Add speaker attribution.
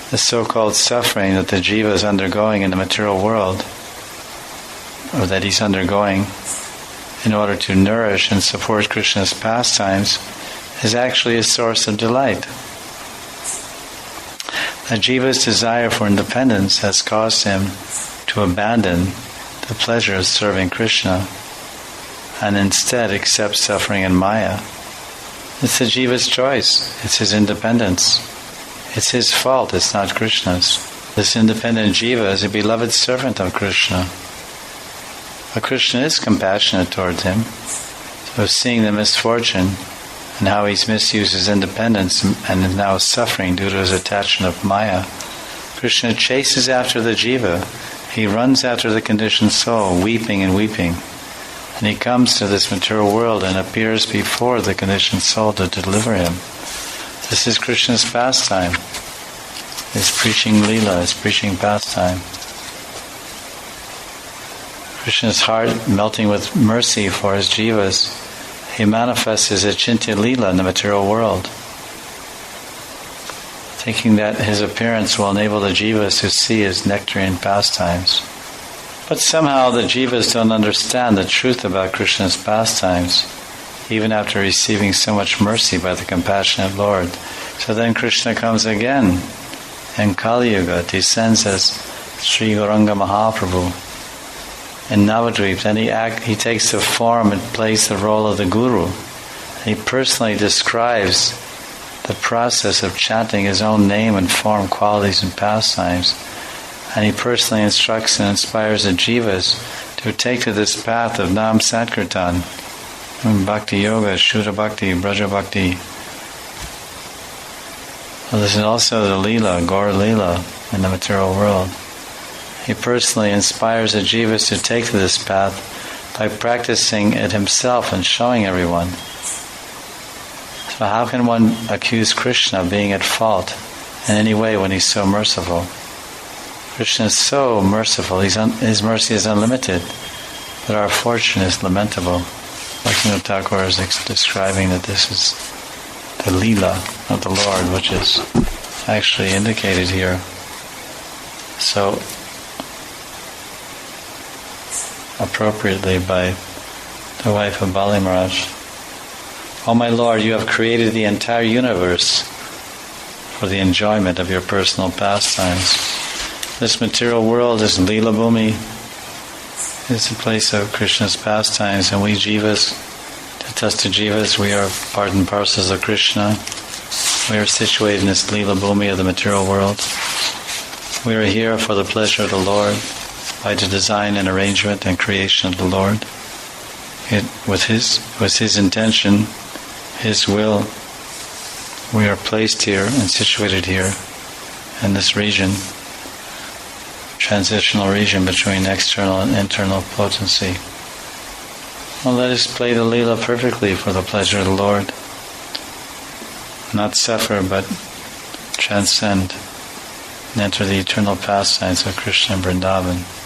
Speaker 1: the so-called suffering that the jiva is undergoing in the material world, or that he's undergoing in order to nourish and support Krishna's pastimes, is actually a source of delight. The jiva's desire for independence has caused him to abandon the pleasure of serving Krishna and instead accept suffering in Maya. It's the jiva's choice. It's his independence. It's his fault. It's not Krishna's. This independent jiva is a beloved servant of Krishna. But Krishna is compassionate towards him. So seeing the misfortune and how he's misused his independence and is now suffering due to his attachment of Maya, Krishna chases after the jiva. He runs after the conditioned soul, weeping and weeping. And he comes to this material world and appears before the conditioned soul to deliver him. This is Krishna's pastime. His preaching lila, his preaching pastime. Krishna's heart melting with mercy for his jivas, he manifests his achintya lila in the material world, thinking that his appearance will enable the jivas to see his nectarian pastimes. But somehow the jivas don't understand the truth about Krishna's pastimes, even after receiving so much mercy by the compassionate Lord. So then Krishna comes again in Kali Yuga, descends as Sri Gauranga Mahaprabhu in Navadvip. Then he takes the form and plays the role of the Guru. He personally describes the process of chanting his own name and form, qualities and pastimes. And he personally instructs and inspires the jivas to take to this path of Nam Sankirtan, Bhakti Yoga, Shuddha Bhakti, Braja Bhakti. Well, this is also the Leela, Gaur Leela, in the material world. He personally inspires the jivas to take to this path by practicing it himself and showing everyone. So how can one accuse Krishna of being at fault in any way when he's so merciful? Krishna is so merciful, his mercy is unlimited, but our fortune is lamentable. Bhaktivinoda Thakur is describing that this is the Leela of the Lord, which is actually indicated here. So appropriately by the wife of Bali Maharaj. O my Lord, you have created the entire universe for the enjoyment of your personal pastimes. This material world is Leela Bhumi. It's a place of Krishna's pastimes, and we jivas, Tatastha jivas, we are part and parcels of Krishna. We are situated in this Leela Bhumi of the material world. We are here for the pleasure of the Lord, by the design and arrangement and creation of the Lord. With His intention, His will, we are placed here and situated here in this region, transitional region between external and internal potency. Well, let us play the Leela perfectly for the pleasure of the Lord. Not suffer, but transcend and enter the eternal pastimes of Krishna and Vrindavan.